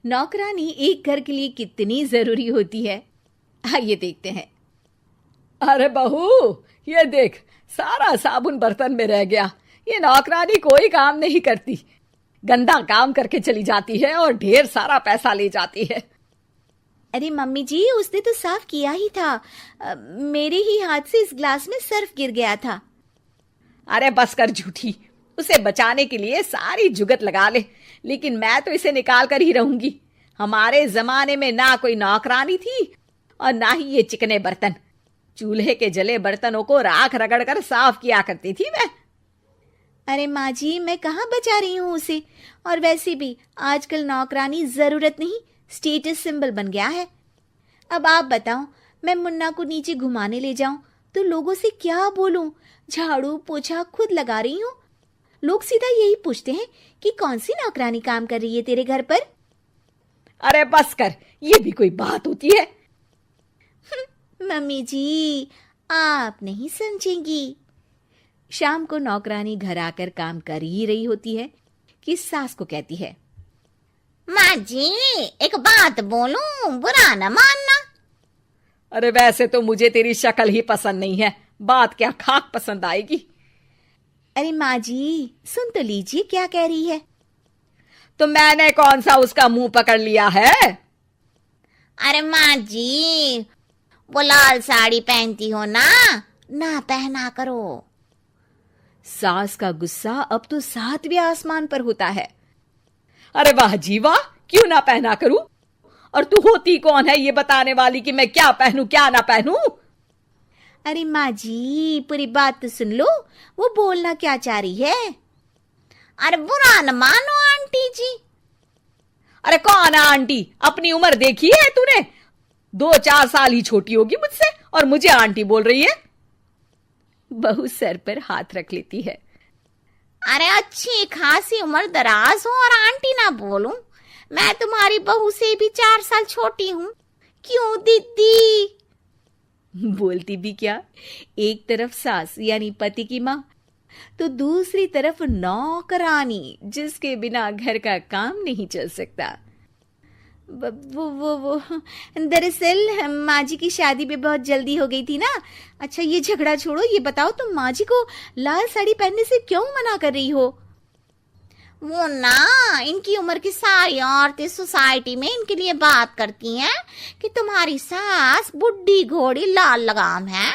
नौकरानी एक घर के लिए कितनी जरूरी होती है, आइए देखते हैं। अरे बहू, ये देख, सारा साबुन बर्तन में रह गया। ये नौकरानी कोई काम नहीं करती, गंदा काम करके चली जाती है और ढेर सारा पैसा ले जाती है। अरे मम्मी जी, उसने तो साफ किया ही था। मेरे ही हाथ से इस ग्लास में सर्फ गिर गया था। अरे बस कर झूठी, उसे बचाने के लिए सारी जुगत लगा ले, लेकिन मैं तो इसे निकाल कर ही रहूंगी। हमारे जमाने में ना कोई नौकरानी थी और ना ही ये चिकने बर्तन। चूल्हे के जले बर्तनों को राख रगड़ कर साफ किया करती थी मैं। अरे माँ जी, मैं कहाँ बचा रही हूँ उसे। और वैसे भी आजकल नौकरानी जरूरत नहीं, स्टेटस सिंबल बन गया है। अब आप बताओ, मैं मुन्ना को नीचे घुमाने ले जाऊं तो लोगों से क्या बोलूं? झाड़ू पोछा खुद लगा रही हूँ। लोग सीधा यही पूछते हैं कि कौन सी नौकरानी काम कर रही है तेरे घर पर। अरे बस कर, ये भी कोई बात होती है? मम्मी जी, आप नहीं समझेंगी। शाम को नौकरानी घर आकर काम कर ही रही होती है कि सास को कहती है, माँ जी, एक बात बोलूं, बुरा न मानना। अरे वैसे तो मुझे तेरी शक्ल ही पसंद नहीं है, बात क्या खाक पसंद आएगी। अरे माँ जी, सुन तो लीजिए क्या कह रही है। तो मैंने कौन सा उसका मुंह पकड़ लिया है? अरे माँ जी, वो लाल साड़ी पहनती हो ना, ना पहना करो। सास का गुस्सा अब तो 7वें आसमान पर होता है। अरे वाह जी वाह, क्यों ना पहना करूं? और तू होती कौन है ये बताने वाली कि मैं क्या पहनूं क्या ना पहनूं? अरे माँ जी, पूरी बात तो सुन लो, वो बोलना क्या चाह रही है। अरे बुरा न मानो आंटी जी। अरे कौन है आंटी? अपनी उम्र देखी है तूने? 2-4 साल ही छोटी होगी मुझसे और मुझे आंटी बोल रही है। बहू सर पर हाथ रख लेती है। अरे अच्छी खासी उम्र दराज हो और आंटी ना बोलूं? मैं तुम्हारी बहू से भी 4 साल छोटी हूं। क्यों दीदी? बोलती भी क्या, एक तरफ सास यानी पति की माँ, तो दूसरी तरफ नौकरानी जिसके बिना घर का काम नहीं चल सकता। वो दरअसल माँ जी की शादी भी बहुत जल्दी हो गई थी ना। अच्छा ये झगड़ा छोड़ो, ये बताओ तुम माँ जी को लाल साड़ी पहनने से क्यों मना कर रही हो? वो ना, इनकी उम्र की सारी औरतें सोसाइटी में इनके लिए बात करती हैं कि तुम्हारी सास बुढ़ी घोड़ी लाल लगाम है।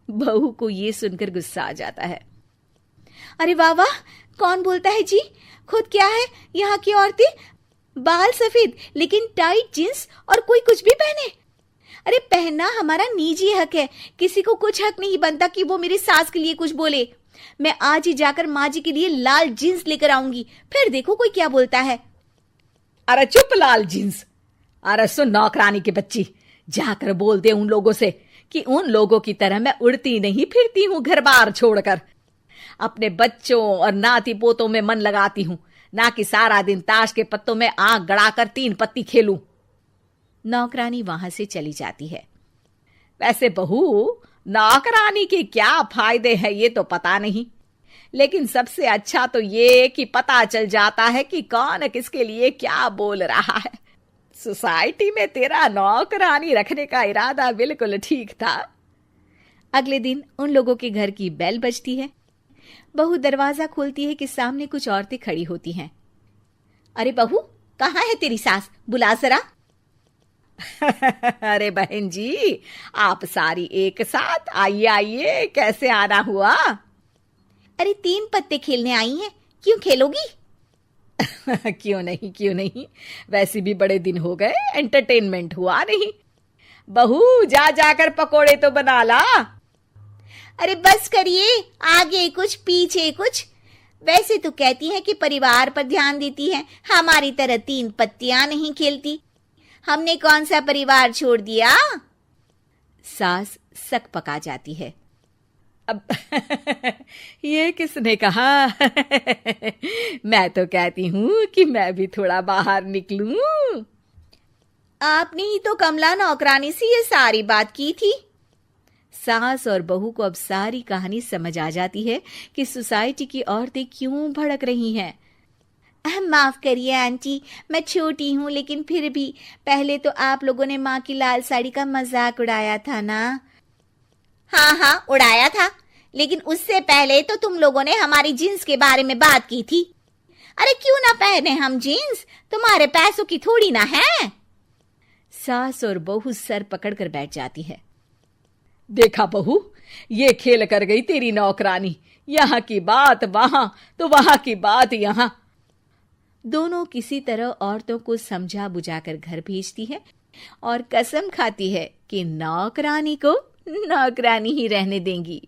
बहू को ये सुनकर गुस्सा आ जाता है। अरे वाह वाह, कौन बोलता है जी? खुद क्या है यहाँ की औरतें, बाल सफेद लेकिन टाइट जींस और कोई कुछ भी पहने। अरे पहनना हमारा निजी हक है, किसी को कुछ हक नहीं बनता कि वो मेरी सास के लिए कुछ बोले। मैं आज ही जाकर माँ जी के लिए लाल जींस लेकर आऊंगी, फिर देखो कोई क्या बोलता है। अरे चुप लाल जींस। अरे सुन नौकरानी की बच्ची, जाकर बोल दे उन लोगों से कि उन लोगों की तरह मैं उड़ती नहीं फिरती हूँ घर बार छोड़कर। अपने बच्चों और नाती पोतों में मन लगाती हूँ, ना कि सारा दिन ताश के पत्तों में आंख गड़ाकर 3 पत्ती खेलूं। नौकरानी वहां से चली जाती है। वैसे बहू, नौकरानी के क्या फायदे हैं ये तो पता नहीं, लेकिन सबसे अच्छा तो ये कि पता चल जाता है कि कौन किसके लिए क्या बोल रहा है। सोसाइटी में तेरा नौकरानी रखने का इरादा बिल्कुल ठीक था। अगले दिन उन लोगों के घर की बेल बजती है। बहू दरवाजा खोलती है कि सामने कुछ औरतें खड़ी होती हैं। अरे बहू, कहाँ है तेरी सास? बुला जरा। अरे बहन जी, आप सारी एक साथ आइए आइए, कैसे आना हुआ? अरे 3 पत्ते खेलने आई हैं, क्यों खेलोगी? क्यों नहीं, वैसे भी बड़े दिन हो गए, एंटरटेनमेंट हुआ नहीं। बहू जा जाकर पकोड़े तो बना ला। अरे बस करिए, आगे कुछ पीछे कुछ। वैसे तो कहती है कि परिवार पर ध्यान देती है, हमारी तरह 3 पत्तियां नहीं खेलती। हमने कौन सा परिवार छोड़ दिया? सास सक पका जाती है। अब ये किसने कहा? मैं तो कहती हूँ कि मैं भी थोड़ा बाहर निकलूं। आपने ही तो कमला नौकरानी से ये सारी बात की थी। सास और बहू को अब सारी कहानी समझ आ जाती है कि सोसाइटी की औरतें क्यों भड़क रही हैं। माफ करिए आंटी, मैं छोटी हूँ, लेकिन फिर भी पहले तो आप लोगों ने माँ की लाल साड़ी का मजाक उड़ाया था ना। हाँ हाँ, उड़ाया था, लेकिन उससे पहले तो तुम लोगों ने हमारी जीन्स के बारे में बात की थी। अरे क्यों ना पहने हम जीन्स, तुम्हारे पैसों की थोड़ी ना है। सास और बहू सर पकड़कर बैठ जाती है। देखा बहू, ये खेल कर गई तेरी नौकरानी, यहाँ की बात वहां तो वहां की बात यहाँ। दोनों किसी तरह औरतों को समझा बुझाकर घर भेजती है और कसम खाती है कि नौकरानी को नौकरानी ही रहने देंगी।